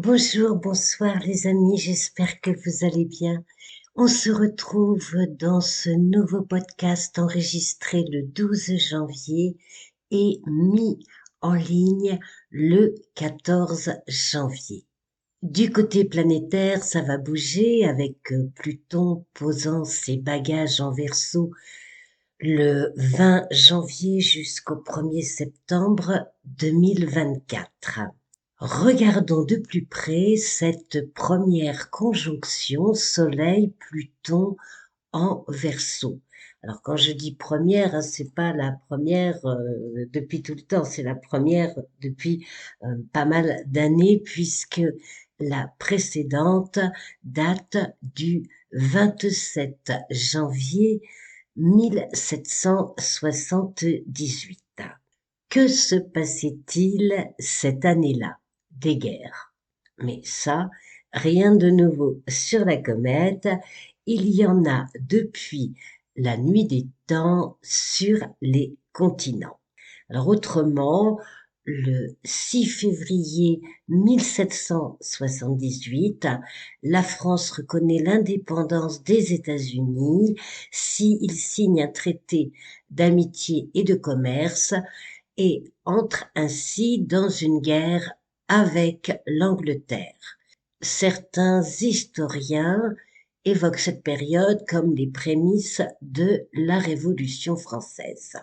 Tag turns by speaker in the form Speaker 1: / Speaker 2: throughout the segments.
Speaker 1: Bonjour, bonsoir les amis, j'espère que vous allez bien. On se retrouve dans ce nouveau podcast enregistré le 12 janvier et mis en ligne le 14 janvier. Du côté planétaire, ça va bouger avec Pluton posant ses bagages en Verseau le 20 janvier jusqu'au 1er septembre 2024. Regardons de plus près cette première conjonction Soleil-Pluton en Verseau. Alors quand je dis première, c'est pas la première depuis tout le temps, c'est la première depuis pas mal d'années puisque la précédente date du 27 janvier 1778. Que se passait-il cette année-là? Des guerres. Mais ça, rien de nouveau sur la comète, il y en a depuis la nuit des temps sur les continents. Alors autrement, le 6 février 1778, la France reconnaît l'indépendance des États-Unis s'il signe un traité d'amitié et de commerce et entre ainsi dans une guerre avec l'Angleterre. Certains historiens évoquent cette période comme les prémices de la Révolution française.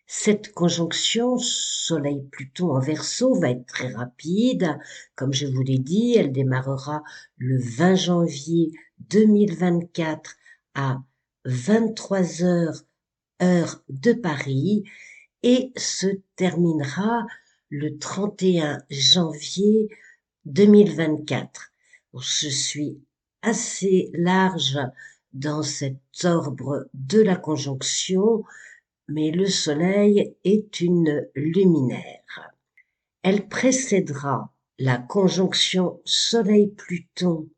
Speaker 1: Cette conjonction Soleil-Pluton en Verseau va être très rapide. Comme je vous l'ai dit, elle démarrera le 20 janvier 2024 à 23 heures, heure de Paris, et se terminera le 31 janvier 2024. Je suis assez large dans cet ordre de la conjonction, mais le Soleil est une luminaire. Elle précédera la conjonction Soleil-Pluton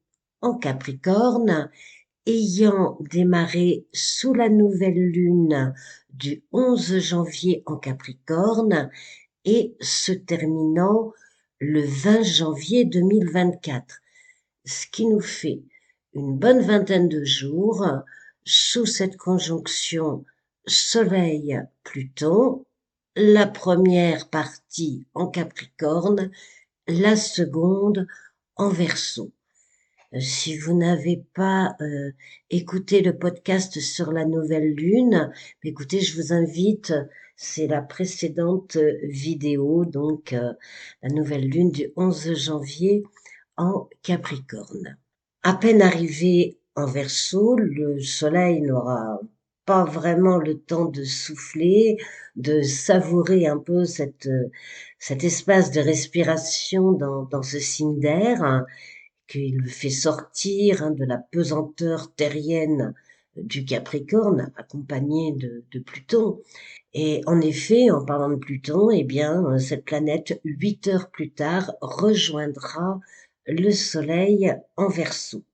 Speaker 1: en Capricorne, ayant démarré sous la nouvelle lune du 11 janvier en Capricorne et se terminant le 20 janvier 2024, ce qui nous fait une bonne vingtaine de jours sous cette conjonction Soleil-Pluton, la première partie en Capricorne, la seconde en Verseau. Si vous n'avez pas écouté le podcast sur la nouvelle lune, écoutez, je vous invite, c'est la précédente vidéo, donc la nouvelle lune du 11 janvier en Capricorne. À peine arrivé en Verseau, le soleil n'aura pas vraiment le temps de souffler, de savourer un peu cet espace de respiration dans ce signe d'air, qu'il le fait sortir de la pesanteur terrienne du Capricorne, accompagné de Pluton. Et en effet, en parlant de Pluton, eh bien, cette planète, 8 heures plus tard, rejoindra le Soleil en Verseau.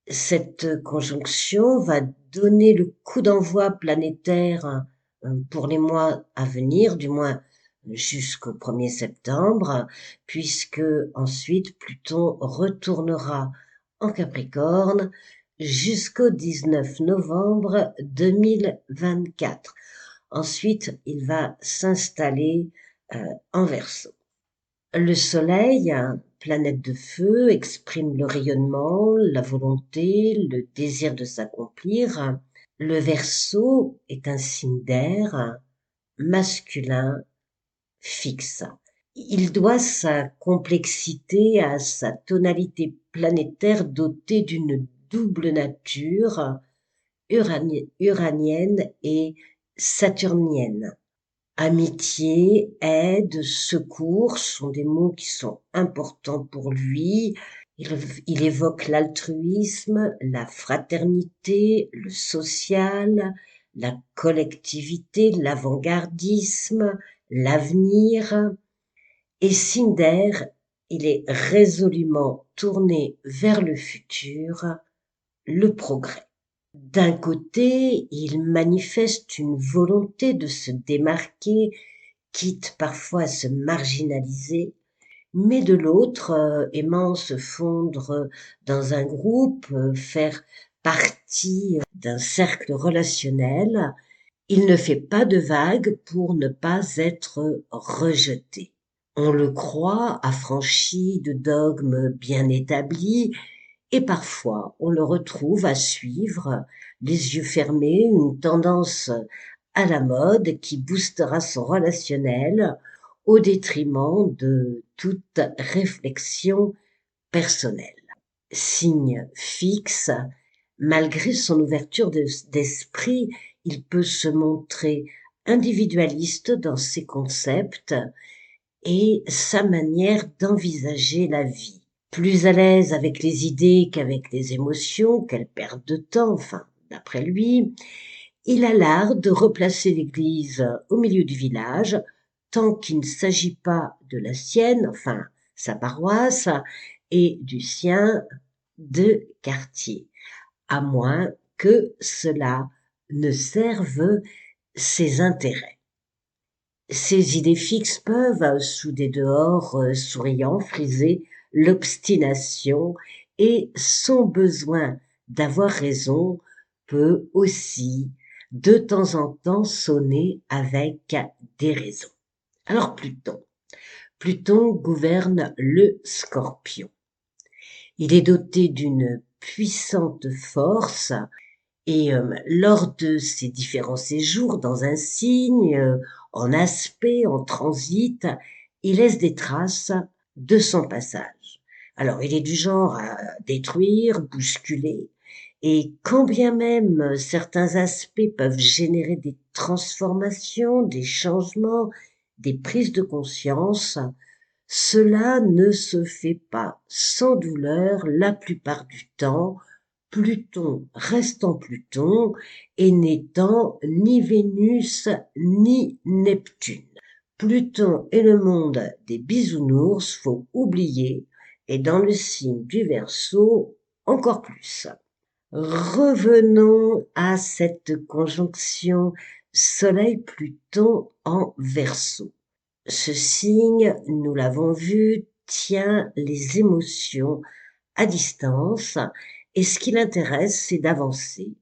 Speaker 1: Cette conjonction va donner le coup d'envoi planétaire pour les mois à venir, du moins jusqu'au 1er septembre, puisque ensuite Pluton retournera en Capricorne jusqu'au 19 novembre 2024. Ensuite, il va s'installer en Verseau. Le Soleil, planète de feu, exprime le rayonnement, la volonté, le désir de s'accomplir. Le Verseau est un signe d'air masculin fixe. Il doit sa complexité à sa tonalité planétaire dotée d'une double nature, uranienne et saturnienne. Amitié, aide, secours sont des mots qui sont importants pour lui. Il évoque l'altruisme, la fraternité, le social, la collectivité, l'avant-gardisme, l'avenir. Et Cinder, il est résolument tourné vers le futur, le progrès. D'un côté, il manifeste une volonté de se démarquer, quitte parfois à se marginaliser, mais de l'autre, aimant se fondre dans un groupe, faire partie d'un cercle relationnel, il ne fait pas de vagues pour ne pas être rejeté. On le croit affranchi de dogmes bien établis, et parfois on le retrouve à suivre, les yeux fermés, une tendance à la mode qui boostera son relationnel au détriment de toute réflexion personnelle. Signe fixe, malgré son ouverture d'esprit, il peut se montrer individualiste dans ses concepts et sa manière d'envisager la vie. Plus à l'aise avec les idées qu'avec les émotions, quelle perte de temps, enfin, d'après lui, il a l'art de replacer l'église au milieu du village, tant qu'il ne s'agit pas de la sienne, enfin, sa paroisse, et du sien de quartier, à moins que cela ne serve ses intérêts. Ces idées fixes peuvent, sous des dehors souriants, friser l'obstination, et son besoin d'avoir raison peut aussi de temps en temps sonner avec déraison. Alors Pluton gouverne le Scorpion. Il est doté d'une puissante force et lors de ses différents séjours dans un signe, en aspect, en transit, il laisse des traces de son passage. Alors, il est du genre à détruire, bousculer, et quand bien même certains aspects peuvent générer des transformations, des changements, des prises de conscience, cela ne se fait pas sans douleur la plupart du temps, Pluton restant Pluton et n'étant ni Vénus ni Neptune. Pluton est le monde des bisounours, faut oublier, et dans le signe du Verseau, encore plus. Revenons à cette conjonction Soleil-Pluton en Verseau. Ce signe, nous l'avons vu, tient les émotions à distance, et ce qui l'intéresse, c'est d'avancer,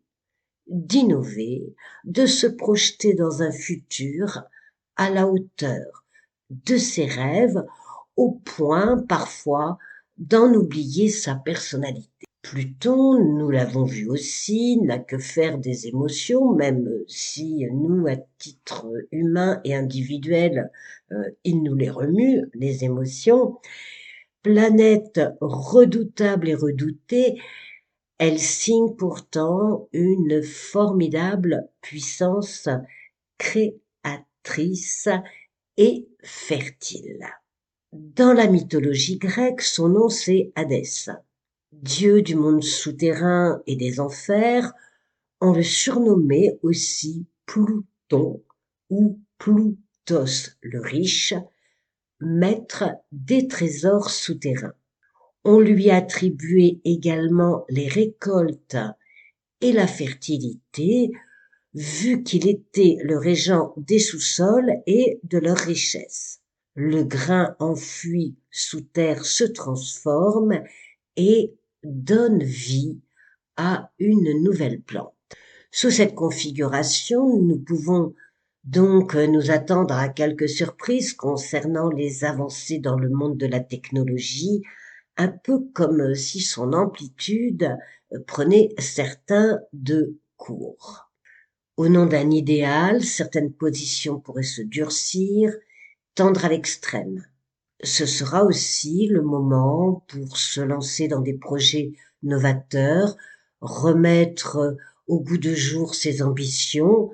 Speaker 1: d'innover, de se projeter dans un futur à la hauteur de ses rêves, au point parfois d'en oublier sa personnalité. Pluton, nous l'avons vu aussi, n'a que faire des émotions, même si nous, à titre humain et individuel, il nous les remue, les émotions. Planète redoutable et redoutée, elle signe pourtant une formidable puissance créatrice et fertile. Dans la mythologie grecque, son nom c'est Hadès. Dieu du monde souterrain et des enfers, on le surnommait aussi Pluton ou Plutos le riche, maître des trésors souterrains. On lui attribuait également les récoltes et la fertilité, vu qu'il était le régent des sous-sols et de leurs richesses. Le grain enfoui sous terre se transforme et donne vie à une nouvelle plante. Sous cette configuration, nous pouvons donc nous attendre à quelques surprises concernant les avancées dans le monde de la technologie, un peu comme si son amplitude prenait certains de court. Au nom d'un idéal, certaines positions pourraient se durcir, tendre à l'extrême. Ce sera aussi le moment pour se lancer dans des projets novateurs, remettre au goût de jour ses ambitions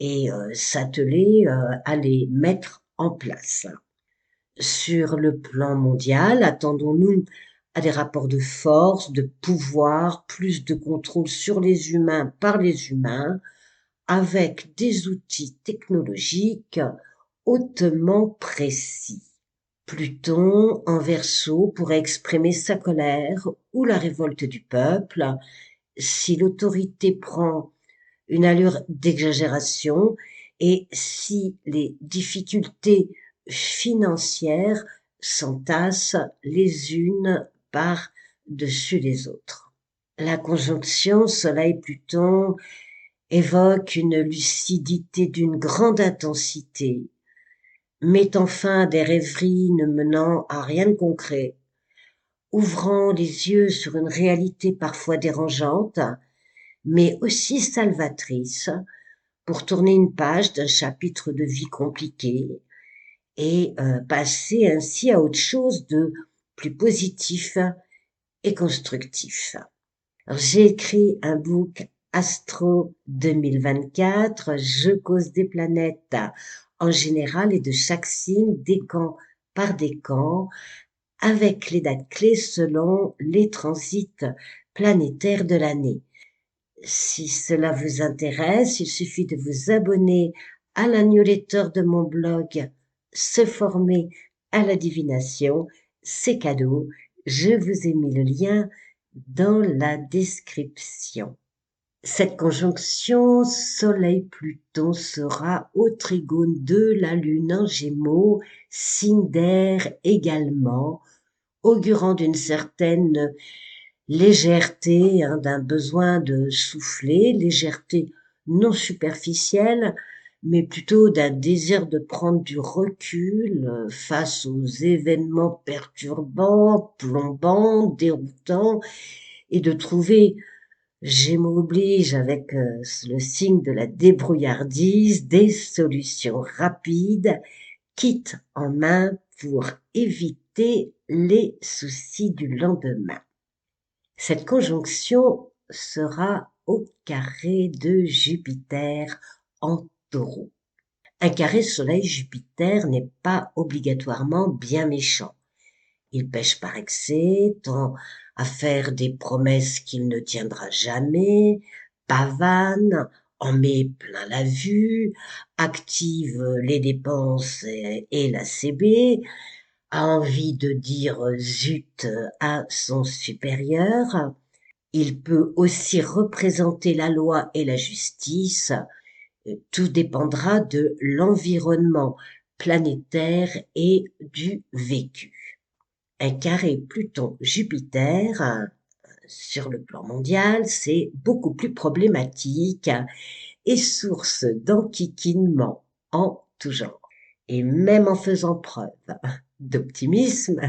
Speaker 1: et s'atteler à les mettre en place. Sur le plan mondial, attendons-nous à des rapports de force, de pouvoir, plus de contrôle sur les humains par les humains, avec des outils technologiques hautement précis. Pluton en Verseau pourrait exprimer sa colère ou la révolte du peuple si l'autorité prend une allure d'exagération et si les difficultés financières s'entassent les unes par-dessus les autres. La conjonction Soleil-Pluton évoque une lucidité d'une grande intensité, mettant fin à des rêveries ne menant à rien de concret, ouvrant les yeux sur une réalité parfois dérangeante, mais aussi salvatrice, pour tourner une page d'un chapitre de vie compliqué et passer ainsi à autre chose de plus positif et constructif. Alors, j'ai écrit un book Astro 2024, je cause des planètes en général et de chaque signe, décan par décan, avec les dates clés selon les transits planétaires de l'année. Si cela vous intéresse, il suffit de vous abonner à la newsletter de mon blog Se former à la divination, c'est cadeau. Je vous ai mis le lien dans la description. Cette conjonction Soleil-Pluton sera au trigone de la Lune en Gémeaux, signe d'air également, augurant d'une certaine légèreté, d'un besoin de souffler, légèreté non superficielle, mais plutôt d'un désir de prendre du recul face aux événements perturbants, plombants, déroutants, et de trouver, Gémeaux oblige, avec le signe de la débrouillardise, des solutions rapides, quitte en main pour éviter les soucis du lendemain. Cette conjonction sera au carré de Jupiter en Taureau. Un carré Soleil-Jupiter n'est pas obligatoirement bien méchant. Il pêche par excès, tend à faire des promesses qu'il ne tiendra jamais, pavane, en met plein la vue, active les dépenses et la CB, a envie de dire zut à son supérieur. Il peut aussi représenter la loi et la justice. Tout dépendra de l'environnement planétaire et du vécu. Un carré Pluton-Jupiter, sur le plan mondial, c'est beaucoup plus problématique et source d'enquiquinement en tout genre. Et même en faisant preuve d'optimisme,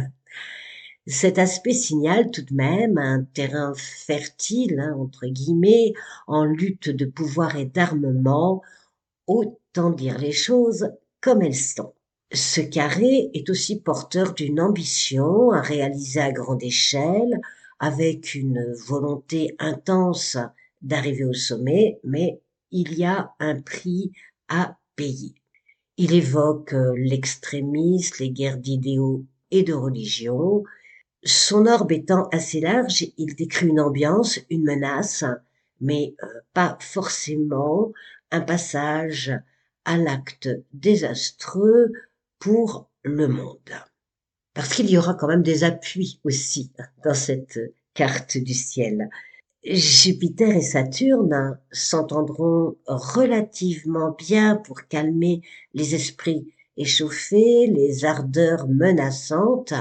Speaker 1: cet aspect signale tout de même un terrain fertile, entre guillemets, en lutte de pouvoir et d'armement, autant dire les choses comme elles sont. Ce carré est aussi porteur d'une ambition à réaliser à grande échelle, avec une volonté intense d'arriver au sommet, mais il y a un prix à payer. Il évoque l'extrémisme, les guerres d'idéaux et de religion. Son orbe étant assez large, il décrit une ambiance, une menace, mais pas forcément un passage à l'acte désastreux pour le monde. Parce qu'il y aura quand même des appuis aussi dans cette carte du ciel. Jupiter et Saturne s'entendront relativement bien pour calmer les esprits échauffés, les ardeurs menaçantes,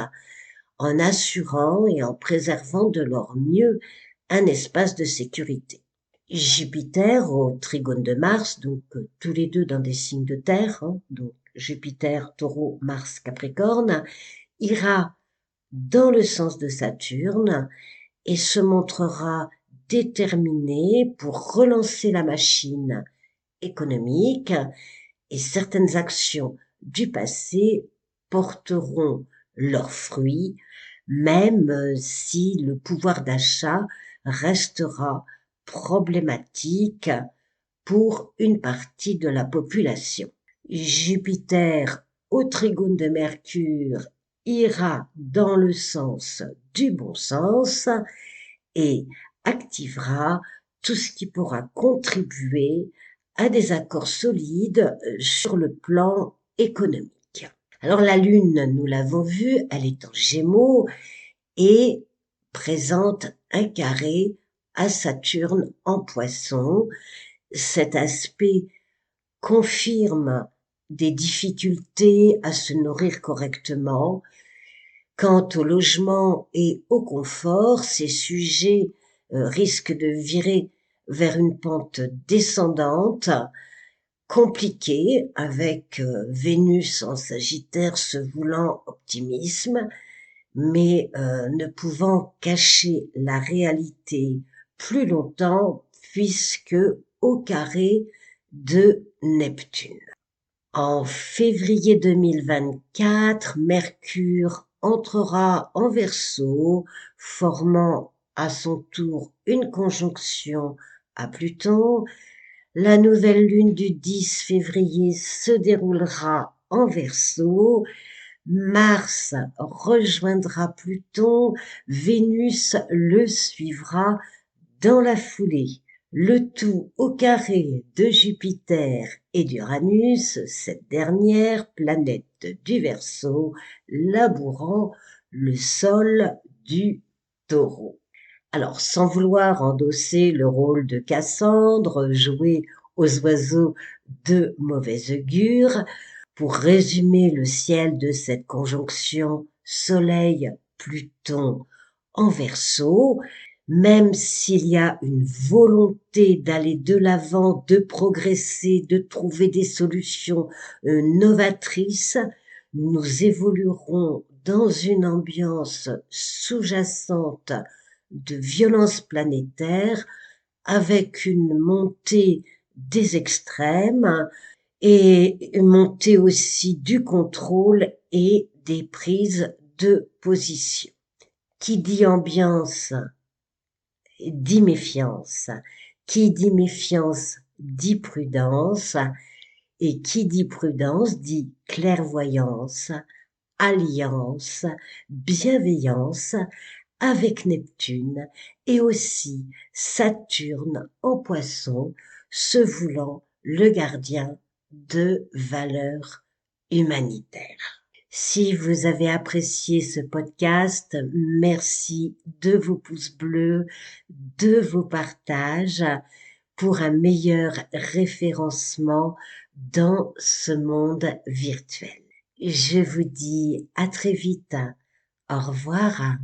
Speaker 1: en assurant et en préservant de leur mieux un espace de sécurité. Jupiter au trigone de Mars, donc tous les deux dans des signes de terre, donc Jupiter, Taureau, Mars, Capricorne, ira dans le sens de Saturne et se montrera déterminé pour relancer la machine économique, et certaines actions du passé porteront leurs fruits, même si le pouvoir d'achat restera problématique pour une partie de la population. Jupiter au trigone de Mercure ira dans le sens du bon sens et activera tout ce qui pourra contribuer à des accords solides sur le plan économique. Alors la Lune, nous l'avons vu, elle est en Gémeaux et présente un carré à Saturne en Poisson. Cet aspect confirme des difficultés à se nourrir correctement, Quant au logement et au confort, ces sujets risquent de virer vers une pente descendante, compliquée, avec Vénus en Sagittaire se voulant optimisme, mais ne pouvant cacher la réalité plus longtemps puisque au carré de Neptune. En février 2024, Mercure entrera en Verseau, formant à son tour une conjonction à Pluton. La nouvelle lune du 10 février se déroulera en Verseau. Mars rejoindra Pluton, Vénus le suivra dans la foulée. Le tout au carré de Jupiter et d'Uranus, cette dernière planète du Verseau, labourant le sol du Taureau. Alors, sans vouloir endosser le rôle de Cassandre, jouer aux oiseaux de mauvais augure, pour résumer le ciel de cette conjonction Soleil-Pluton en Verseau, même s'il y a une volonté d'aller de l'avant, de progresser, de trouver des solutions novatrices, nous évoluerons dans une ambiance sous-jacente de violence planétaire avec une montée des extrêmes et une montée aussi du contrôle et des prises de position. Qui dit ambiance dit méfiance, qui dit méfiance dit prudence, et qui dit prudence dit clairvoyance, alliance, bienveillance avec Neptune et aussi Saturne en Poisson, se voulant le gardien de valeurs humanitaires. Si vous avez apprécié ce podcast, merci de vos pouces bleus, de vos partages pour un meilleur référencement dans ce monde virtuel. Je vous dis à très vite. Au revoir.